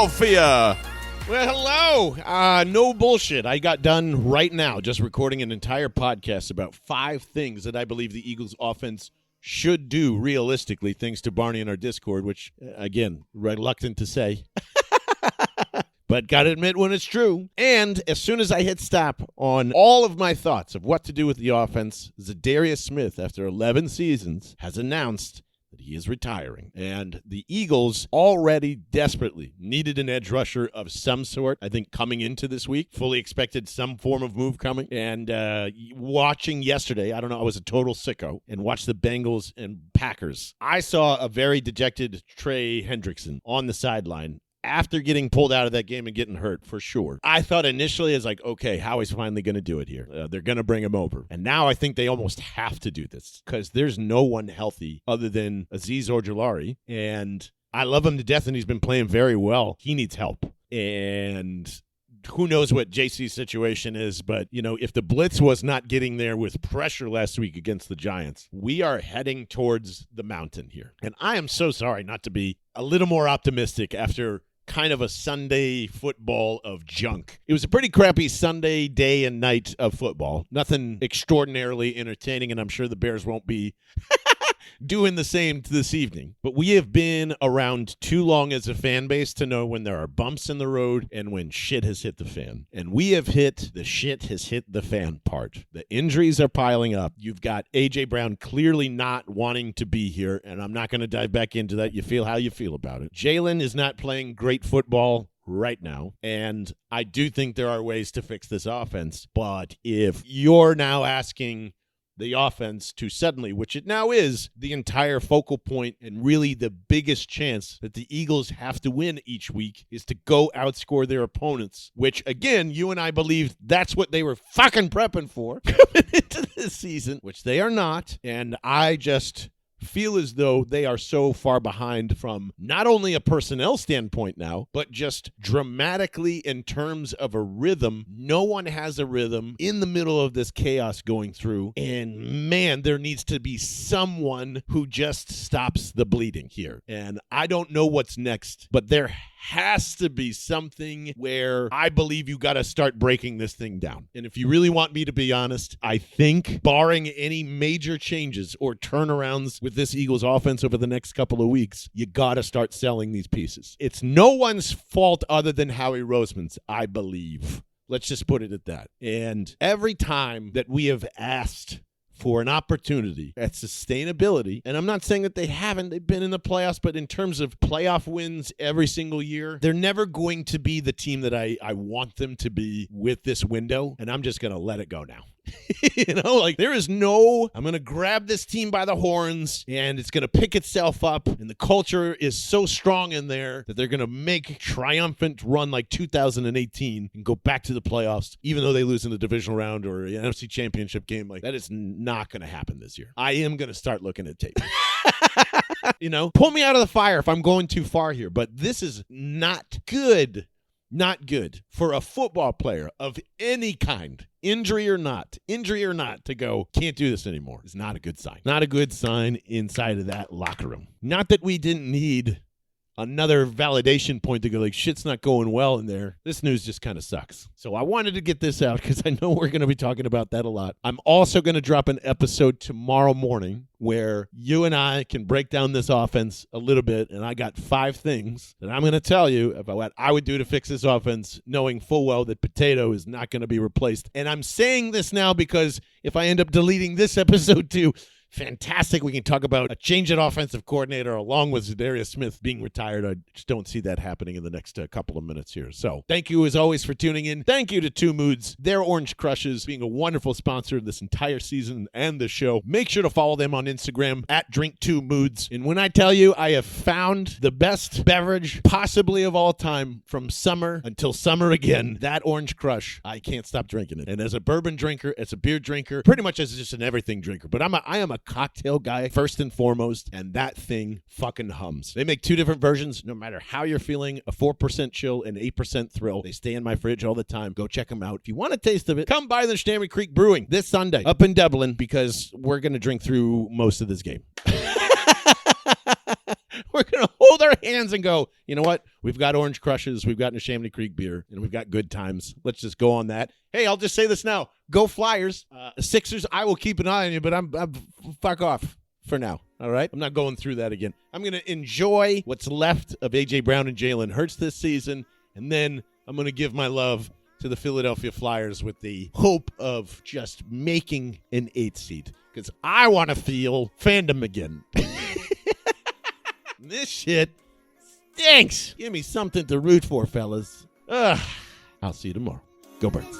Philadelphia. Well, hello. No bullshit. I got done right now just recording an entire podcast about 5 things that I believe the Eagles offense should do realistically, thanks to Barney in our Discord, which, again, reluctant to say. But gotta admit when it's true. And as soon as I hit stop on all of my thoughts of what to do with the offense, Za'Darius Smith, after 11 seasons, has announced that he is retiring. And the Eagles already desperately needed an edge rusher of some sort, I think, coming into this week. Fully expected some form of move coming. And watching yesterday, I don't know, I was a total sicko, and watched the Bengals and Packers. I saw a very dejected Trey Hendrickson on the sideline after getting pulled out of that game and getting hurt, for sure. I thought initially, it's like, okay, Howie's finally going to do it here. They're going to bring him over. And now I think they almost have to do this because there's no one healthy other than Azeez Ojulari. And I love him to death, and he's been playing very well. He needs help. And who knows what JC's situation is, but, you know, if the blitz was not getting there with pressure last week against the Giants, we are heading towards the mountain here. And I am so sorry not to be a little more optimistic after kind of a Sunday football of junk. It was a pretty crappy Sunday day and night of football. Nothing extraordinarily entertaining, and I'm sure the Bears won't be doing the same this evening. But we have been around too long as a fan base to know when there are bumps in the road and when shit has hit the fan. And we have hit the shit has hit the fan part. The injuries are piling up. You've got A.J. Brown clearly not wanting to be here, and I'm not going to dive back into that. You feel how you feel about it. Jalen is not playing great football right now, and I do think there are ways to fix this offense. But if you're now asking the offense to suddenly, which it now is, the entire focal point and really the biggest chance that the Eagles have to win each week is to go outscore their opponents, which, again, you and I believe that's what they were fucking prepping for coming into this season, which they are not. And I just feel as though they are so far behind from not only a personnel standpoint now, but just dramatically in terms of a rhythm. No one has a rhythm in the middle of this chaos going through. And man, there needs to be someone who just stops the bleeding here. And I don't know what's next, but there has to be something where I believe you got to start breaking this thing down. And if you really want me to be honest, I think barring any major changes or turnarounds with this Eagles offense over the next couple of weeks, you got to start selling these pieces. It's no one's fault other than Howie Roseman's, I believe. Let's just put it at that. And every time that we have asked for an opportunity at sustainability, and I'm not saying that they haven't, they've been in the playoffs, but in terms of playoff wins every single year, they're never going to be the team that I want them to be with this window, and I'm just going to let it go now. You know, like there is no, I'm going to grab this team by the horns and it's going to pick itself up, and the culture is so strong in there that they're going to make a triumphant run like 2018 and go back to the playoffs, even though they lose in the divisional round or an NFC championship game. Like that is not going to happen this year. I am going to start looking at tape. You know, pull me out of the fire if I'm going too far here, but this is not good. Not good for a football player of any kind, injury or not, to go, can't do this anymore. It's not a good sign. Not a good sign inside of that locker room. Not that we didn't need another validation point to go, like, shit's not going well in there. This news just kind of sucks. So I wanted to get this out because I know we're going to be talking about that a lot. I'm also going to drop an episode tomorrow morning where you and I can break down this offense a little bit, and I got 5 things that I'm going to tell you about what I would do to fix this offense, knowing full well that Potato is not going to be replaced. And I'm saying this now because if I end up deleting this episode too, fantastic. We can talk about a change at offensive coordinator along with Za'Darius Smith being retired. I just don't see that happening in the next couple of minutes here. So thank you as always for tuning in. Thank you to Two Moods, their Orange Crushes, being a wonderful sponsor of this entire season and the show. Make sure to follow them on Instagram at Drink2Moods. And when I tell you I have found the best beverage possibly of all time from summer until summer again, that Orange Crush, I can't stop drinking it. And as a bourbon drinker, as a beer drinker, pretty much as just an everything drinker, but I am a cocktail guy first and foremost, and that thing fucking hums. They make 2 different versions no matter how you're feeling, a 4% chill and 8% thrill. They stay in my fridge all the time. Go check them out. If you want a taste of it, come by the Neshaminy Creek Brewing this Sunday up in Dublin, because we're going to drink through most of this game. We're going to hold our hands and go, you know what? We've got Orange Crushes, we've got Neshaminy Creek beer, and we've got good times. Let's just go on that. Hey, I'll just say this now. Go Flyers. Sixers, I will keep an eye on you, but I'm fuck off for now. All right? I'm not going through that again. I'm going to enjoy what's left of A.J. Brown and Jalen Hurts this season, and then I'm going to give my love to the Philadelphia Flyers with the hope of just making an 8th seed, because I want to feel fandom again. This shit stinks. Give me something to root for, fellas. I'll see you tomorrow. Go Birds.